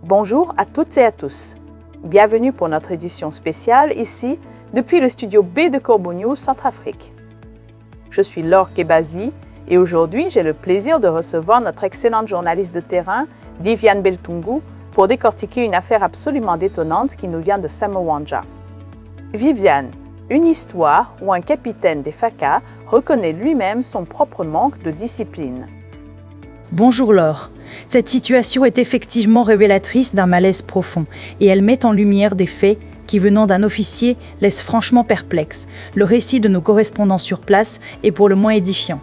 Bonjour à toutes et à tous. Bienvenue pour notre édition spéciale ici, depuis le studio B de Corbeau News Centrafrique. Je suis Laure Kebazi et aujourd'hui j'ai le plaisir de recevoir notre excellente journaliste de terrain, Viviane Beltungu, pour décortiquer une affaire absolument détonnante qui nous vient de Samowandja. Viviane, une histoire où un capitaine des FACA reconnaît lui-même son propre manque de discipline. Bonjour Laure. Cette situation est effectivement révélatrice d'un malaise profond et elle met en lumière des faits qui, venant d'un officier, laissent franchement perplexe. Le récit de nos correspondants sur place est pour le moins édifiant.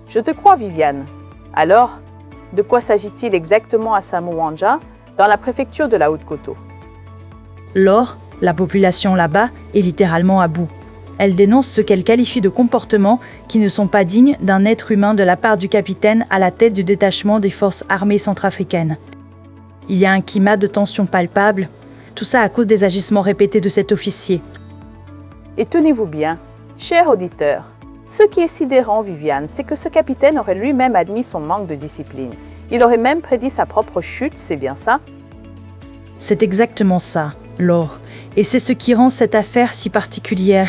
Je te crois, Viviane. Alors, de quoi s'agit-il exactement à Samowandja, dans la préfecture de la Haute-Koto? Laure, la population là-bas est littéralement à bout. Elle dénonce ce qu'elle qualifie de comportements qui ne sont pas dignes d'un être humain de la part du capitaine à la tête du détachement des forces armées centrafricaines. Il y a un climat de tension palpable, tout ça à cause des agissements répétés de cet officier. Et tenez-vous bien, chers auditeurs, ce qui est sidérant, Viviane, c'est que ce capitaine aurait lui-même admis son manque de discipline. Il aurait même prédit sa propre chute, c'est bien ça? C'est exactement ça, Laure, et c'est ce qui rend cette affaire si particulière.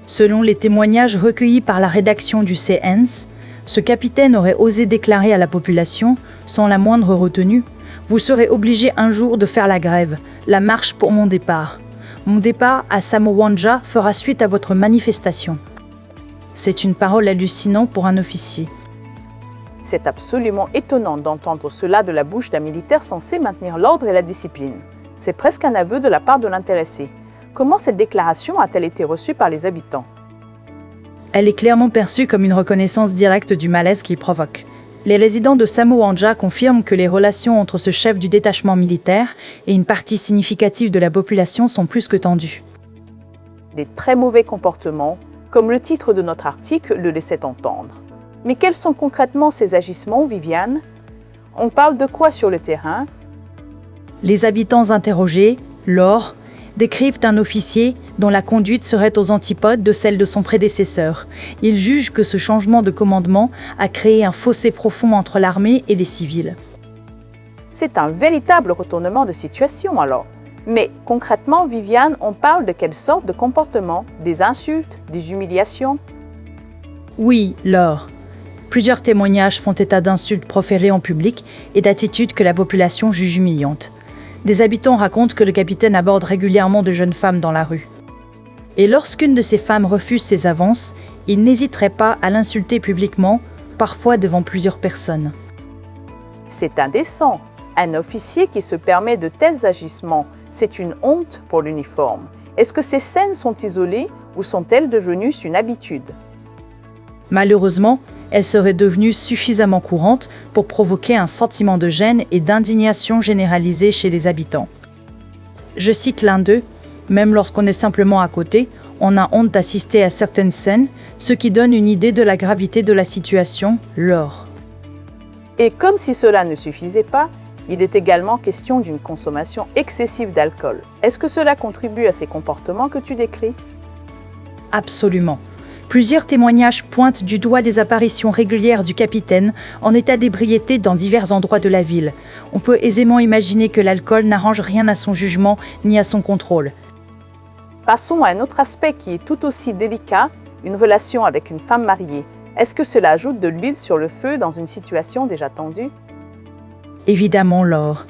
Selon les témoignages recueillis par la rédaction du CNS, ce capitaine aurait osé déclarer à la population, sans la moindre retenue, « Vous serez obligés un jour de faire la grève, la marche pour mon départ. Mon départ à Samowandja fera suite à votre manifestation. » C'est une parole hallucinante pour un officier. C'est absolument étonnant d'entendre cela de la bouche d'un militaire censé maintenir l'ordre et la discipline. C'est presque un aveu de la part de l'intéressé. Comment cette déclaration a-t-elle été reçue par les habitants? Elle est clairement perçue comme une reconnaissance directe du malaise qu'il provoque. Les résidents de Samowandja confirment que les relations entre ce chef du détachement militaire et une partie significative de la population sont plus que tendues. Des très mauvais comportements, comme le titre de notre article le laissait entendre. Mais quels sont concrètement ces agissements, Viviane? On parle de quoi sur le terrain? Les habitants interrogés, Laure, décrivent un officier dont la conduite serait aux antipodes de celle de son prédécesseur. Ils jugent que ce changement de commandement a créé un fossé profond entre l'armée et les civils. C'est un véritable retournement de situation alors. Mais concrètement, Viviane, on parle de quelle sorte de comportement? Des insultes? Des humiliations? Oui, Laure. Plusieurs témoignages font état d'insultes proférées en public et d'attitudes que la population juge humiliantes. Des habitants racontent que le capitaine aborde régulièrement de jeunes femmes dans la rue. Et lorsqu'une de ces femmes refuse ses avances, il n'hésiterait pas à l'insulter publiquement, parfois devant plusieurs personnes. C'est indécent. Un officier qui se permet de tels agissements, c'est une honte pour l'uniforme. Est-ce que ces scènes sont isolées ou sont-elles devenues une habitude? Malheureusement, elles seraient devenues suffisamment courantes pour provoquer un sentiment de gêne et d'indignation généralisée chez les habitants. Je cite l'un d'eux, « Même lorsqu'on est simplement à côté, on a honte d'assister à certaines scènes, ce qui donne une idée de la gravité de la situation, Laure. » Et comme si cela ne suffisait pas, il est également question d'une consommation excessive d'alcool. Est-ce que cela contribue à ces comportements que tu décris? Absolument. Plusieurs témoignages pointent du doigt des apparitions régulières du capitaine en état d'ébriété dans divers endroits de la ville. On peut aisément imaginer que l'alcool n'arrange rien à son jugement ni à son contrôle. Passons à un autre aspect qui est tout aussi délicat, une relation avec une femme mariée. Est-ce que cela ajoute de l'huile sur le feu dans une situation déjà tendue? Évidemment, Laure.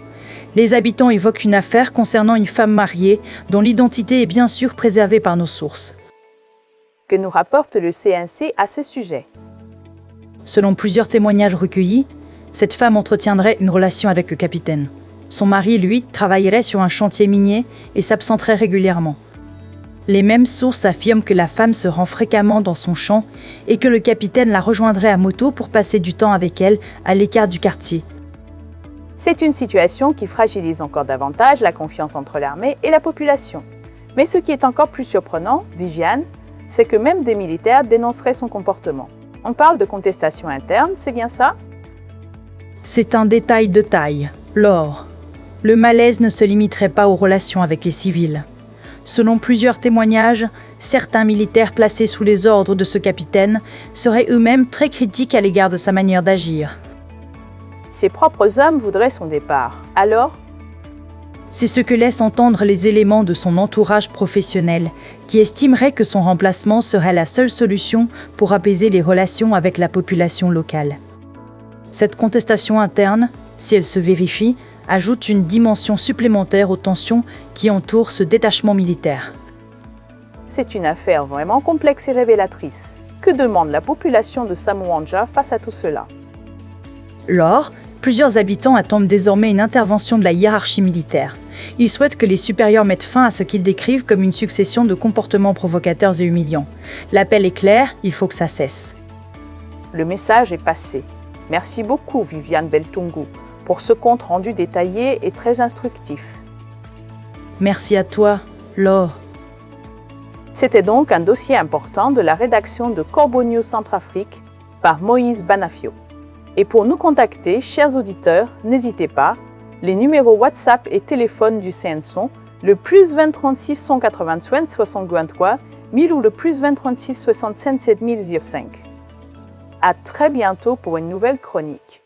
Les habitants évoquent une affaire concernant une femme mariée dont l'identité est bien sûr préservée par nos sources. Que nous rapporte le CNC à ce sujet? Selon plusieurs témoignages recueillis, cette femme entretiendrait une relation avec le capitaine. Son mari, lui, travaillerait sur un chantier minier et s'absenterait régulièrement. Les mêmes sources affirment que la femme se rend fréquemment dans son champ et que le capitaine la rejoindrait à moto pour passer du temps avec elle à l'écart du quartier. C'est une situation qui fragilise encore davantage la confiance entre l'armée et la population. Mais ce qui est encore plus surprenant, Viviane, c'est que même des militaires dénonceraient son comportement. On parle de contestation interne, c'est bien ça? C'est un détail de taille, Laure. Le malaise ne se limiterait pas aux relations avec les civils. Selon plusieurs témoignages, certains militaires placés sous les ordres de ce capitaine seraient eux-mêmes très critiques à l'égard de sa manière d'agir. Ses propres hommes voudraient son départ. Alors, C'est ce que laissent entendre les éléments de son entourage professionnel, qui estimerait que son remplacement serait la seule solution pour apaiser les relations avec la population locale. Cette contestation interne, si elle se vérifie, ajoute une dimension supplémentaire aux tensions qui entourent ce détachement militaire. c'est une affaire vraiment complexe et révélatrice. Que demande la population de Samuanja face à tout cela? Lors, plusieurs habitants attendent désormais une intervention de la hiérarchie militaire. Ils souhaitent que les supérieurs mettent fin à ce qu'ils décrivent comme une succession de comportements provocateurs et humiliants. L'appel est clair, il faut que ça cesse. Le message est passé. Merci beaucoup, Viviane Beltungu, pour ce compte rendu détaillé et très instructif. Merci à toi, Laure. C'était donc un dossier important de la rédaction de Corbeau News Centrafrique par Moïse Banafio. Et pour nous contacter, chers auditeurs, n'hésitez pas, les numéros WhatsApp et téléphone du CN sont le plus 20 36 180 63 1000 ou le plus 20 36 65 7005. À très bientôt pour une nouvelle chronique.